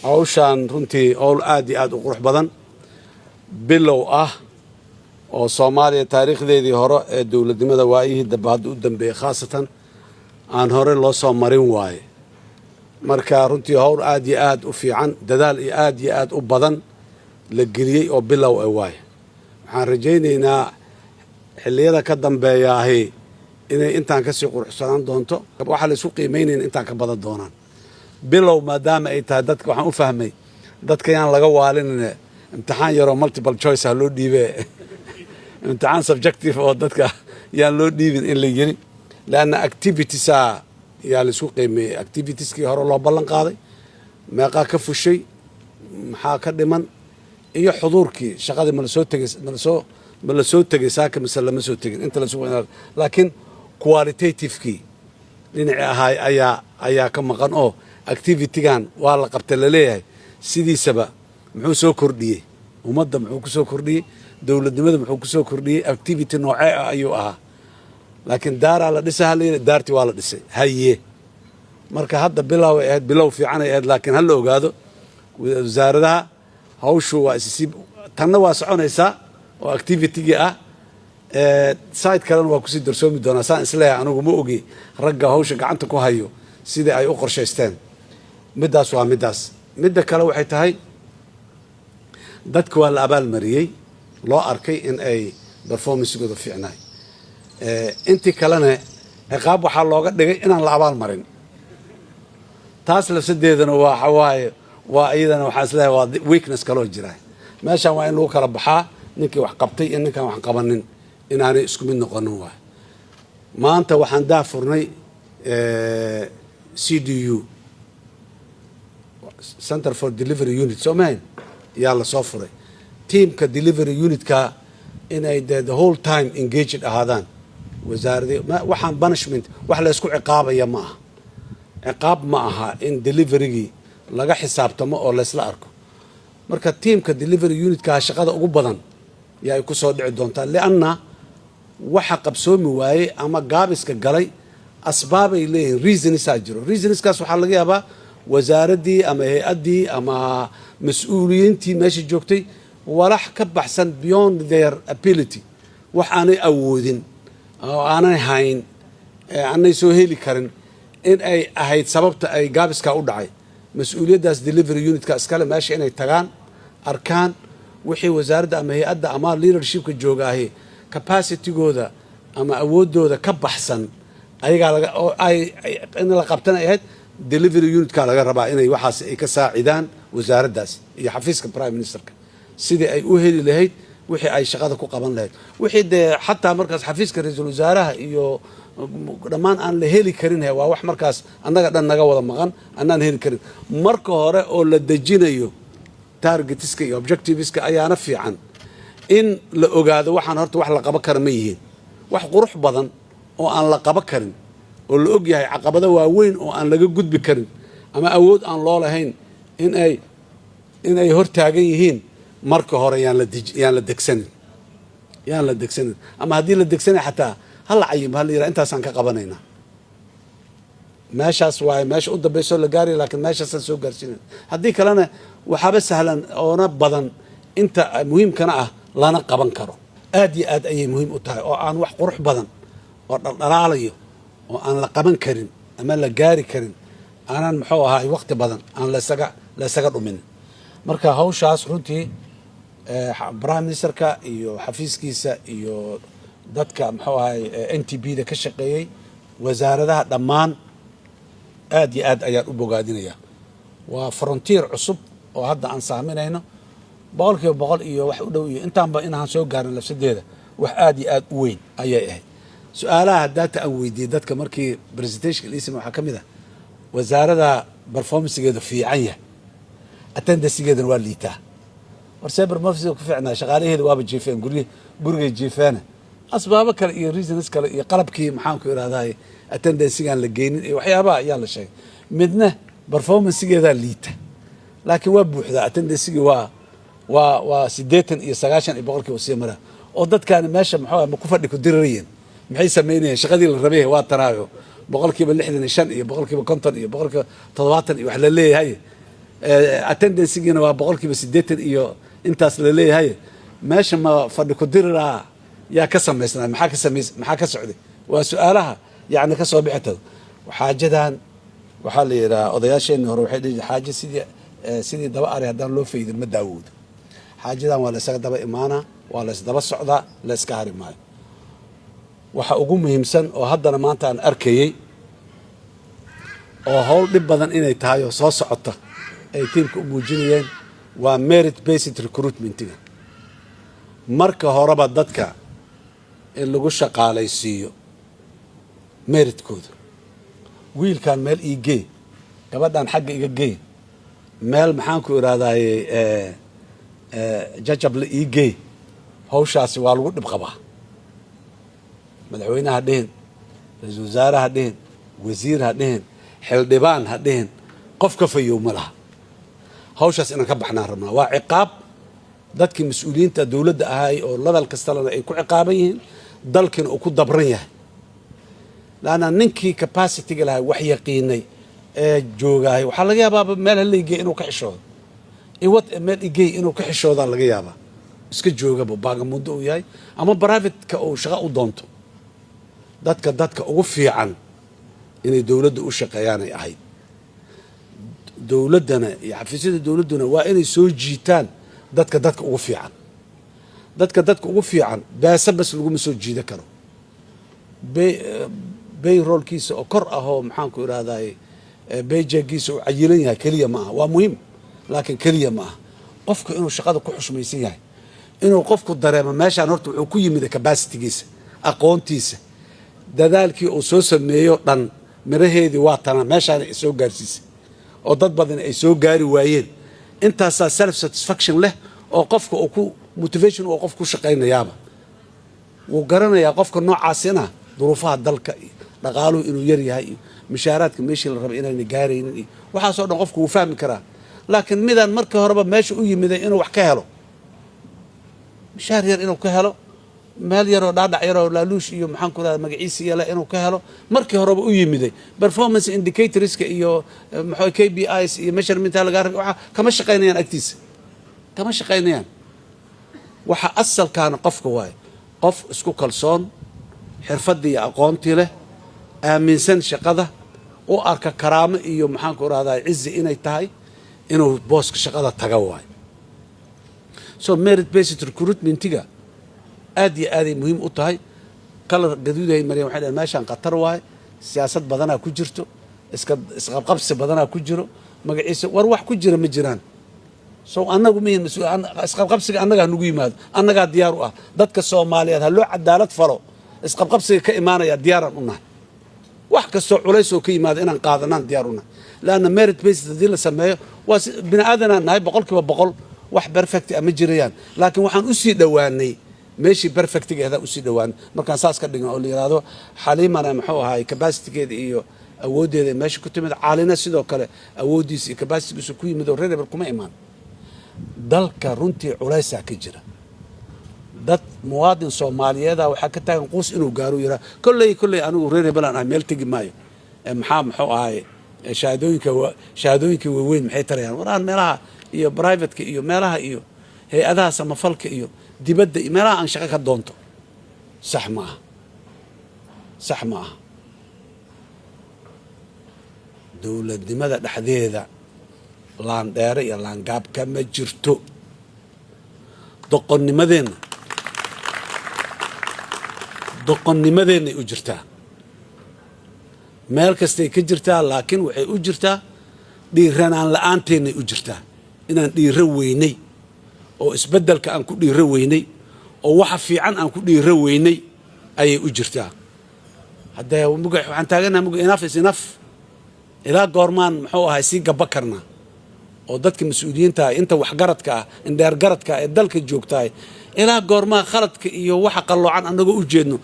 hawshaan runtii howl aad iyo aad u qurux badan bilow ah oo Soomaaliya taariikhdeedii hore ee dawladnimada waayihii dabaad u dambeeyay khaasatan aan hore loo soo marin waaye marka runtii howl aad iyo aad u fiican dadaal iyo aad u badan la geliyay oo bilow ah waaye waxaan rajaynaynaa xilliyada ka dambeeyay inay intaan ka sii quruxsanaan doonto waxa la isku qiimeynayna intaan ka badan doonaan bilow maadaama ay tahay dadka waxaan u fahmay dadka yaan laga waalin imtixaan yaro multiple choice ah loo dhiibay imtixaan subjective oo dadka yaan loo dhiibin in la yiri laana activities yaa la isku qiimeeyay activitieski hore loo ballan qaaday meeqa ka fushay maxaa ka dhiman iyo xuduurkii shaqadii ma la soo tagay saaka mise lama soo tagin inta la sugo laakiin qualitative-kii dhinaci ahaay ayaa ka maqan oo activity-gan waa la qabtay la leeyahay sidiisaba muxuu soo kordhiyey ummadda muxuu ku soo kordhiyey dawladnimada muxuu ku soo kordhiyey activity noocee ah ayuu ahaa laakiin daaraa la dhisay halayidhi daartii waa la dhisay haye marka hadda bilow ay ahayd bilow fiican ay ahayd laakiin ha la ogaado wasaaradaha hawshu waa isii tanna waa soconaysaa oo activity-gii ah side kalena waa kusii darsoomi doonaa saan isleeyahay anigu ma ogi ragga hawsha gacanta ku hayo sidii ay u qorshaysteen middaas waa middaas midda kale waxay tahay dadka waa la abaalmariyey loo arkay in ay performancegooda fiicnaay intii kalena ciqaab waxaa looga dhigay inaan la abaal marin taas lafsadeedana waxa waaye waa iyadana waxaa isleeyahay waa weakness kaloo jira meeshaan waa in lagu kala baxaa ninkii wax qabtay iyo ninkaan wax qabanin inaanay isku mid noqonin waay maanta waxaan daafurnay CDU Center for Delivery Unit Soomaaliya yaa la soo furay teamka delivery unitka inay the whole time engaged ahaadaan wasaaradii waxaan punishment wax la isku ciqaabaya ma aha ciqaab ma aha in delivery-gii laga xisaabtamo oo la isla arko marka teamka delivery unitka shaqada ugu badan yaa ay ku soo dhici doontaa lianna waxa qabsoomi waayey ama gaabiska galay asbaabay leeyihiin reasonsaa jiro reasonskaas waxaa laga yaabaa wasaaraddii ama hay-addii ama mas-uuliyiintii meesha joogtay walax ka baxsan beyond their ability wax aanay awoodin oo aanay hayn aanay soo heli karin in ay ahayd sababta ay gaabiskaa u dhacay mas-uuliyaddaas delivery unitka iskale meesha inay tagaan arkaan wixii wasaaradda ama hay-adda ama leadershipka joogaahi capacitygooda ama awooddooda ka baxsan ayagaa in la qabtana ay ahayd delivery unitka laga rabaa inay waxaas ay ka saacidaan wasaaraddaas iyo xafiiska prime ministerka sidii ay u heli lahayd wixii ay shaqada ku qaban lahayd wixii dee xataa markaas xafiiska ra-iisul wasaaraha iyo dhammaan aan la heli karin waa wax markaas annaga dhan naga wada maqan annaan heli karin marka hore oo la dejinayo targetiska iyo objectiveska ayaana fiican in la ogaado waxaan horta wax la qaban kara ma yihiin wax qurux badan oo aan la qaban karin oo la og yahay caqabado waaweyn oo aan laga gudbi karin ama awood aan loo lahayn in ay hor taagan yihiin marka hore yaan la degsanin ama haddii la degsanay xataa ha la cayimo ha la yidhaha intaasaan ka qabanaynaa meeshaas waaye meesha u dambaysoo la gaaraya laakiin meeshaasaan soo gaarsiinayn haddii kalena waxaaba sahlan oona badan inta muhiimkana ah lana qaban karo aad iyo aad ayay muhiim u tahay oo aan wax qurux badan oo dhaldhalaalayo oo aan la qaban karin ama la gaari karin aanan muxuu ahaay waqti badan aan la isaga dhumin marka hawshaas runtii prime ministerka iyo xafiiskiisa iyo dadka muxuu ahaay NTB-da ka shaqeeyey wasaaradaha dhammaan aad iyo aad ayaan u bogaadinayaa waa frontier cusub oo hadda aan saaminayno 100% iyo wax u dhow iyo intaanba inaan soo gaarin lafsadeeda wax aad iyo aad u weyn ayay ahayd su'aalaha data aan weydiiyay dadka markii presentation liisan waxa kamid ah wasaarada performance-geeda fiican yahay attendance-geedana waa liitaa warse performance ku fiicnaa shaqaalaheeda waaba jiifeen guriga jiifeen asbaabo kale iyo reasons kale iyo qalabkii maxaan ku yiraahdaa attendance-gaan la geynin iyo waxyaabaha ayaa la sheegay midna performance-geeda liita laakiin waa buuxda attendance-gi waa 80 iyo 90 iyo boqolkiiba sii mara oo dadkaan meesha maxaa ma ku fadhi ku dirarayeen maxay sameynayeen shaqadii la rabay waa taraayo boqolkiiba 65 iyo boqolkiiba 50 iyo boqolkiiba 70 iyo wax la leeyahay attendancegiina waa boqolkiiba 80 iyo intaas la leeyahay meesha ma fadhi ku diriraa yaa ka samaysnaa maxaa ka socday waa su'aalaha yani ka soo bixitay xaajadan waxaa la yidhaha odayaasheenii hore waxay dhihi xaaje sidii daba ari haddaan loo faydin ma daawoodo xaajadan waa la isaga daba imaanaa waa la isdaba socdaa la iska hari maayo waxa ugu muhiimsan oo haddana maanta aan arkayey oo hawl dhib badan inay tahay oo soo socota ay tiimka u muujinayeen waa merit based recruitmentiga marka horeba dadka in lagu shaqaalaysiiyo meritkooda wiilkan meel ii gee gabadhan xagga iga gee meel maxaan ku iraadaye jajable ii gee hawshaasi waa lagu dhib qabaa madaxweynaha dhihin ra-iisul wasaaraha dhihin wasiir ha dhihin xildhibaan ha dhihin qof ka fayow ma laha hawshaas inaan ka baxnaan rabnaa waa ciqaab dadkii mas-uuliyiinta dowladda ahaay oo ladal kastalena ay ku ciqaaban yihiin dalkiina uu ku dabran yahay laanna ninkii capacity-ga lahay wax yaqiinay ee joogaay waxaa laga yaabaaba meel halleygey inuu ka xishoodo iwad meel igey inuu ka xishoodaa laga yaabaa iska joogaba baagamundo uu yahay ama private-ka uu shaqo u doonto dadka ugu fiican inay dowladda u shaqeeyaanay ahayd dowladdana iyo xafiisyada dowladduna waa inay soo jiitaan dadka ugu fiican dadka ugu fiican beesa bas laguma soo jiida karo bayroolkiisa oo kor ah oo maxaan ku idhahdaye bayjegiisa oo cayilan yahay keliya ma aha waa muhiim laakiin keliya ma aha qofku inuu shaqada ku xushmaysan yahay inuu qofku dareemo meeshaan horta wuxuu ku yimid capacity-giisa aqoontiisa dadaalkii uu soo sameeyo dhan miraheedii waa tana meeshaana ay soo gaarsiisay oo dad badan ay soo gaari waayeen intaasaa self satisfaction leh oo qofka uu ku motivation uu qofku ku shaqaynayaaba wuu garanayaa qofka noocaasina duruufaha dalka iyo dhaqaaluhu inuu yar yahay iyo mishaaraadka meeshii la rabay inaanay gaaraynin iyo waxaasoo dhan qofku wuu fahmi karaa laakiin midaan markii horeba meesha u yimiday inuu wax ka helo mishaar yar inuu ka helo meel yaroo dhaadhac yaroo laaluush iyo maxaan ku radaa magaciisa yale inuu ka helo markii horeba u yimiday performance indicatorska iyo maxaa KPIs iyo measurement laga rabay waxa kama shaqaynayaan agtiisa kama shaqaynayaan waxa asalkaana qofka waay qof isku kalsoon xirfadii iyo aqoontii leh aaminsan shaqada u arka karaamo iyo maxaan ku radaa cizi inay tahay inuu booska shaqada taga waay so merit based recruitmentiga aad iyo aaday muhiim u tahay kala gaduuday mariyay waxay dhahay meeshaan qatar waay siyaasad badanaa ku jirto isqabqabsi badanaa ku jiro magaciisa war wax ku jira ma jiraan so annagu mihin isqabqabsiga annagaa nagu yimaado annagaa diyaar u ah dadka Soomaaliyeed ha loo cadaalad falo isqabqabsiga ka imaanaya diyaaran u nahay wax kastoo culays oo ka yimaado inaan qaadanaan diyaar u nahay laana merit based hadii la sameeyo waa bini aadanaan nahay 100% wax perfect ama jirayaan laakiin waxaan u sii dhawaanay meeshii perfectigeeda u sii dhawaan markaan saas ka dhigan oo la yiraahdo xaliimana muxuu ahaay capacity-geeda iyo awoodeeda meesha ku timid caalina sidoo kale awoodiisa iyo capacity-giisa ku yimid oo reerebel kuma imaan dalka runtii culaysa ka jira dad muwaadin Soomaaliyeed waxa ka taagan qoys inuu gaaro yira kulley anigu reerebel aan meel tagi maayo muxuu ahaay shahaadooyinka waaweyn maxay tarayaan waraan meelaha iyo private-ka iyo meelaha iyo hay-adaha samafalka iyo dibadda meelaha aan shaqo ka doonto sax ma aha dowladnimada dhexdeeda laan dheere iyo laan gaab kama jirto doqonnimadeenay u jirtaa meel kastay ka jirtaa laakiin waxay u jirtaa dhiiranaan la'aanteennay u jirtaa inaan dhiiro weynay oo isbeddelka aan ku dhiiro weynay oo waxa fiican aan ku dhiiro weynay ayay u jirtaa hadda waxaan taaganahay enough is enough ilaa goormaan muxuu ahay sii gaba karnaa oo dadka mas'uuliyiinta inta waxgaradka ah indheer garadka ee dalka joogtaay ilaa goormaa khaladka iyo waxa qaloocan anagoo u jeedno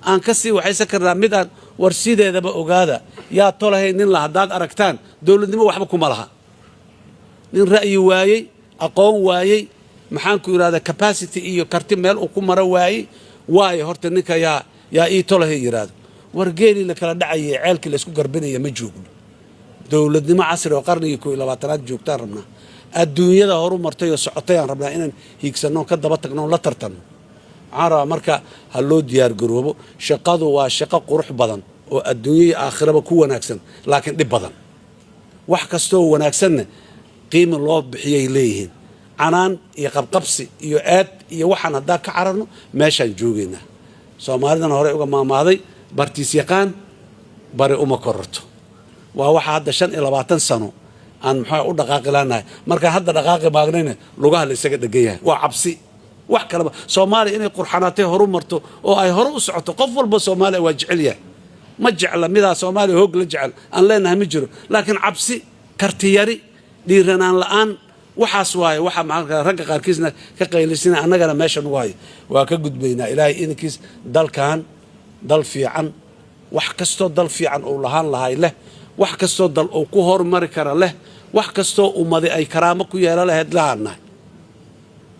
aan ka sii waxaysan karnaa mid aan war sideedaba ogaada yaa tolahay nin la hadaad aragtaan dowladnimo waxba kuma laha nin ra'yi waayay aqoon waayay maxaan ku yiraahdaa capacity iyo karti meel uu ku maro waayay horta ninka yaa ii tolahay yiraahdo war geeli la kala dhacay ceelkii la isku garbinaya ma joogno dowladnimo casri oo qarnigii 21aad joogtaan rabnaa الدنيا ده هرو مرتي وسعتي عن ربنا إن هيكسنون كده بتقنون لا ترتن عارا مركا هلو ديار جروبه شقادو وشقا قروح بدن والدنيا آخرة بكون أكسن لكن دي بدن وحكستو وناكسن قيم الله بحيه ليهن عنان يقبقبسي يؤاد يوحنا هدا كعرنو ماشان جوجينا سومالدنا هوري uga maamaaday bartiis yaqaan bari uma kororto waa waxa hadda 25 sano aan maxaa u dhaqaaqi laanahay marka hadda dhaqaaqi maagnayna lugaha la isaga dhagayay waa cabsi wax kale Soomaali inay qurxanaatay horu marto oo ay horu u socoto qof walba Soomaali waa jecel yahay ma jecla mida Soomaali hoog la jecel aan leenahay ma jiro laakiin cabsi kartiyari dhiiranaan la'aan waxaas waaye waxa macalka ragga qaarkiisna ka qaylisina annagana meesha nagu hay waa ka gudbaynaa ilaahay inkiis dalkan dal fiican wax kasto dal fiican oo lahaan lahay leh wax kasto dal oo ku hormari kara leh wax kasto ummadi ay karaamo ku yeelan lahayd lahaana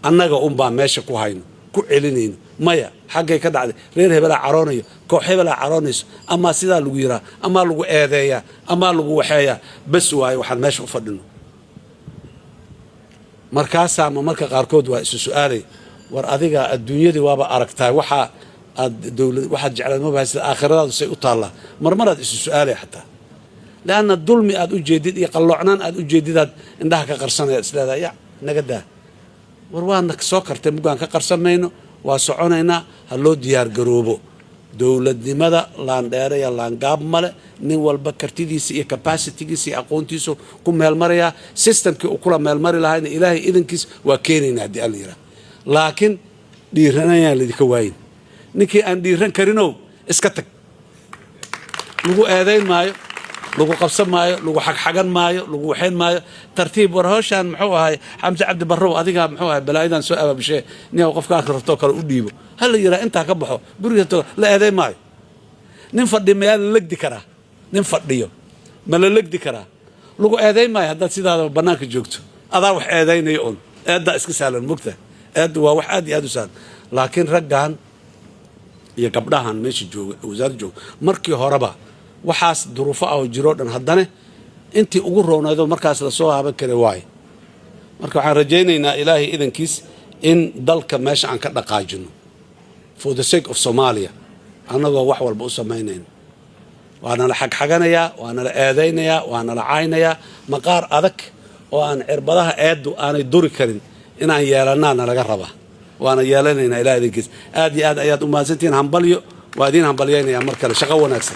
annaga baa meesha ku hayno ku celinayno maya xaggay ka dhacday reer hebela caroonayo koox hebela caroonayso ama sida lagu yiraa ama lagu eedeeyaa ama lagu waxeeyaa bas waaye waxaan meesha u fadhino markaas ama marka qaarkood waa isu su'aalay war adiga adduunyada waaba aragtaa waxa dawlad waxa jeclaan ma baahis aakhirada say u taala marmarad isu su'aalay xataa laana dulmi aad u jeedid iyo qalloocnaan aad u jeedidaad indhaha ka qarsanaya islaada ya nagada war waan soo kartay mugaan ka qarsanayno waa soconaynaa ha loo diyaar garoobo dawladnimada laan dheeraya laan gaab male nin walba kartidiisa iyo capacity-giisa iyo aqoontiisa ku meel maraya systemkii uu kula meel mari lahayn ilaahay idankiis waa keenayna hadii alla yiraahdo laakiin dhiiranayaan lidka waayin ninkii aan dhiiran karinow iska tag lagu eedayn maayo lagu qabsan maayo lagu xagxagan maayo lagu waxeen maayo tartiib war hawshan muxuu ahay Xamza Cabdi Barrow adiga muxuu ahay balaayidan soo abaabshay nin qofka akhirto kale u dhiibo hal yira inta ka baxo guriga la eeday maayo nin fadhi meel lagdi kara nin fadhiyo ma la lagdi kara lagu eeday maayo hadda sidaada banaanka joogto adaa wax eedaynay oo eedda iska saalan mugta eed waa wax aad iyo aad u saalan laakiin raggan iyo gabdhahan meesha jooga wasaaradda jooga markii horeba waxaas duruufo ah oo jiro dhan haddana intii ugu roonaydo markaas la soo haaban kare waay marka waxaan rajaynaynaa ilaahay idankiis in dalka meesha aan ka dhaqaajino for the sake of Somalia anagoo wax walba u sameynayno waana la xagxaganayaa waana la eedaynayaa waana la caaynayaa maqaar adag oo aan cirbadaha eedu aanay duri karin inaan yeelanaana laga rabaa waana yeelanaynaa ilaahay idankiis aad iyo aad ayaad u mahadsantihiin hambalyo waa idin hambalyaynaya mar kale shaqo wanaagsan